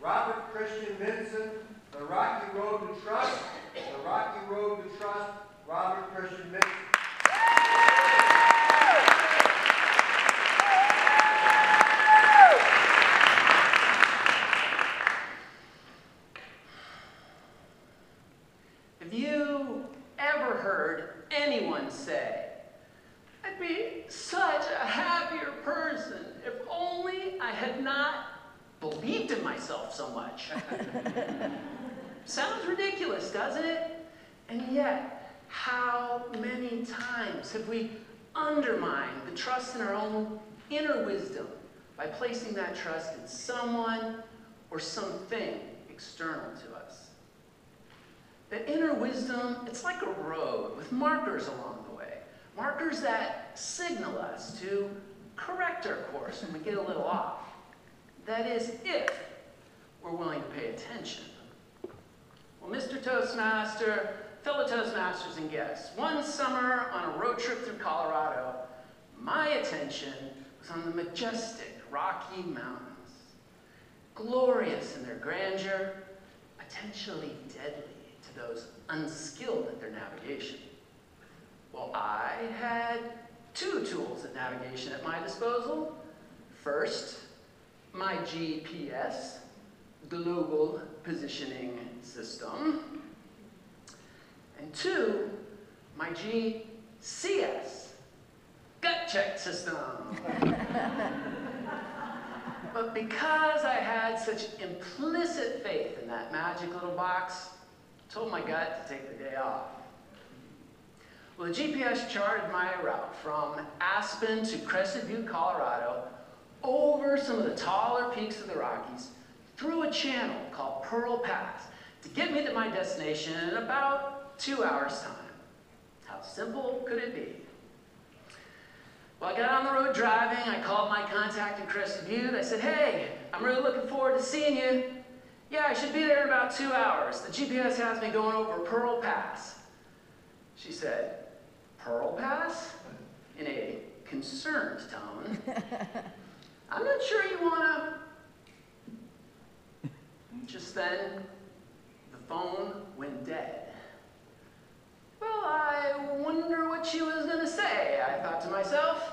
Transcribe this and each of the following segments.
Robert Christian Vincent, The Rocky Road to Trust, The Rocky Road to Trust, Robert Christian Vincent. Have you ever heard anyone say, "I'd be such a happier person if only I had not believed in myself so much"? Sounds ridiculous, doesn't it? And yet, how many times have we undermined the trust in our own inner wisdom by placing that trust in someone or something external to us? That inner wisdom, it's like a road with markers along the way. Markers that signal us to correct our course when we get a little off. That is, if we're willing to pay attention. Well, Mr. Toastmaster, fellow Toastmasters and guests, one summer on a road trip through Colorado, my attention was on the majestic Rocky Mountains. Glorious in their grandeur, potentially deadly to those unskilled at their navigation. Well, I had two tools of navigation at my disposal. First, my GPS, Global Positioning System. And two, my GCS, Gut Check System. But because I had such implicit faith in that magic little box, I told my gut to take the day off. Well, the GPS charted my route from Aspen to Crested Butte, Colorado, over some of the taller peaks of the Rockies, through a channel called Pearl Pass, to get me to my destination in about 2 hours' time. How simple could it be? Well, I got on the road driving. I called my contact in Crested Butte. I said, "Hey, I'm really looking forward to seeing you. Yeah, I should be there in about 2 hours. The GPS has me going over Pearl Pass." She said, "Pearl Pass?" in a concerned tone. "I'm not sure you want to..." Just then, the phone went dead. Well, I wonder what she was going to say, I thought to myself.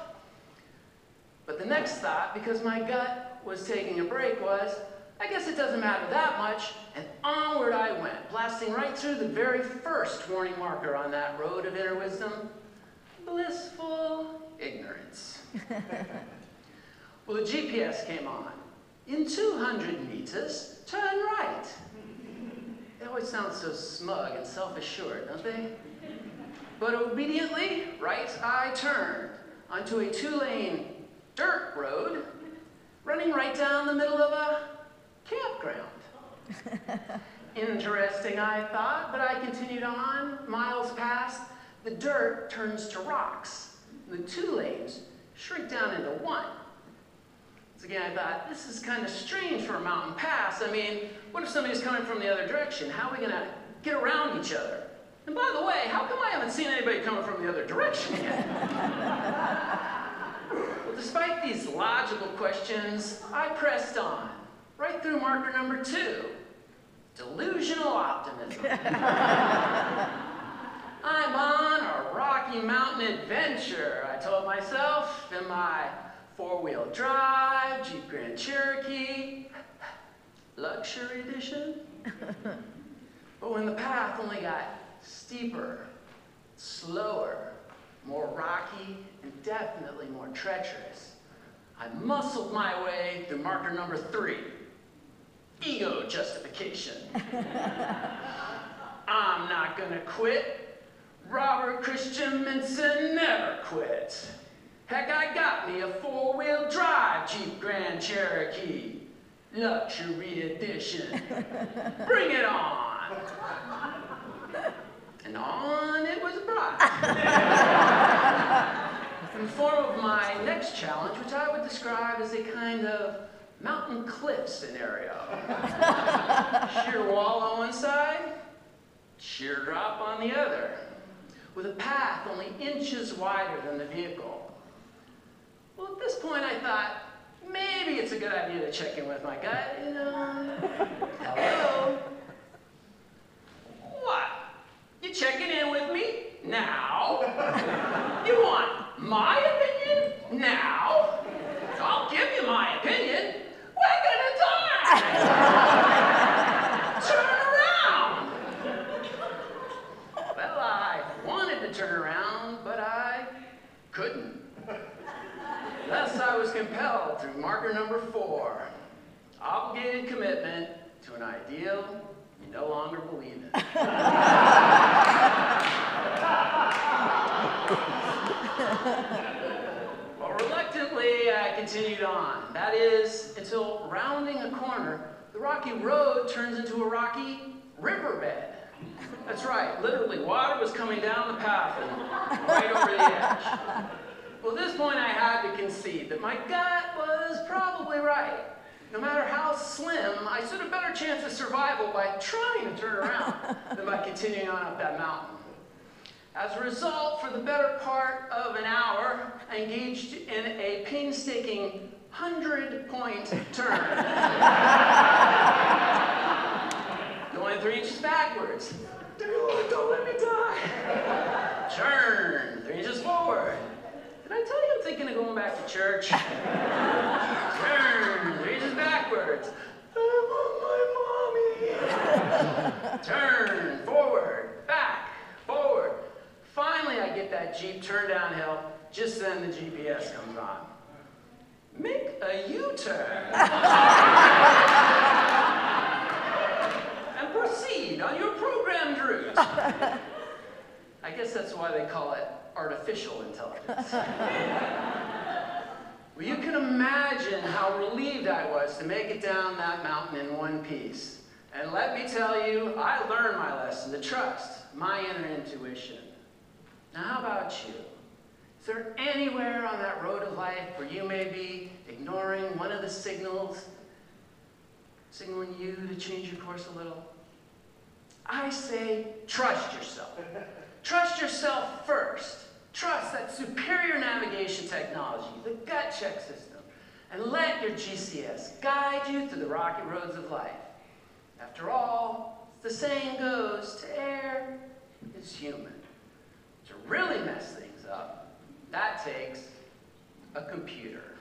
But the next thought, because my gut was taking a break, was, I guess it doesn't matter that much, and onward I went, blasting right through the very first warning marker on that road of inner wisdom: blissful ignorance. Well, the GPS came on. "In 200 meters, turn right." They always sound so smug and self-assured, don't they? But obediently, right I turned onto a 2-lane dirt road running right down the middle of a campground. Interesting, I thought, but I continued on. Miles past, the dirt turns to rocks. The 2 lanes shrink down into 1. So again, I thought, this is kind of strange for a mountain pass. I mean, what if somebody's coming from the other direction? How are we going to get around each other? And by the way, how come I haven't seen anybody coming from the other direction yet? Well, despite these logical questions, I pressed on, right through marker number 2, delusional optimism. I'm on a Rocky Mountain adventure, I told myself, in my 4-wheel drive, Jeep Grand Cherokee, luxury edition. But when the path only got steeper, slower, more rocky, and definitely more treacherous, I muscled my way through marker number 3, ego justification. I'm not gonna quit. Robert Christian Vincent never quit. Heck, I got me a 4-wheel drive Jeep Grand Cherokee, luxury edition. Bring it on. And on it was brought. In the form of my next challenge, which I would describe as a kind of mountain cliff scenario. Sheer wall on one side, sheer drop on the other, with a path only inches wider than the vehicle. Well, at this point I thought, maybe it's a good idea to check in with my gut, you know. Hello? What? You checking in with me? Now? You want my opinion? Now? I'll give you my opinion. We're gonna die! Turn around! Well, I wanted to turn around, but I couldn't. Thus, I was compelled through marker number 4. Obligated commitment to an ideal you no longer believe in. Well, reluctantly, I continued on. That is, until rounding a corner, the rocky road turns into a rocky riverbed. That's right, literally, water was coming down the path and right over the edge. Well, at this point, I had to concede that my gut was probably right. No matter how slim, I stood a better chance of survival by trying to turn around than by continuing on up that mountain. As a result, for the better part of an hour, I engaged in a painstaking 100-point turn. Going 3 inches backwards. Dear Lord, don't let me die. Turn 3 inches forward. Did I tell you I'm thinking of going back to church? Turn 3 inches backwards. I want my mommy. Turn forward, back, forward. Finally, I get that Jeep turned downhill. Just then, the GPS comes on. Make a U-turn. And proceed on your programmed route. I guess that's why they call it artificial intelligence. Well, you can imagine how relieved I was to make it down that mountain in one piece. And let me tell you, I learned my lesson to trust my inner intuition. Now, how about you? Is there anywhere on that road of life where you may be ignoring one of the signals, signaling you to change your course a little? I say, trust yourself. Trust yourself first. Trust that superior navigation technology, the gut check system, and let your GCS guide you through the rocky roads of life. After all, the saying goes, to err is human. To really mess things up, that takes a computer.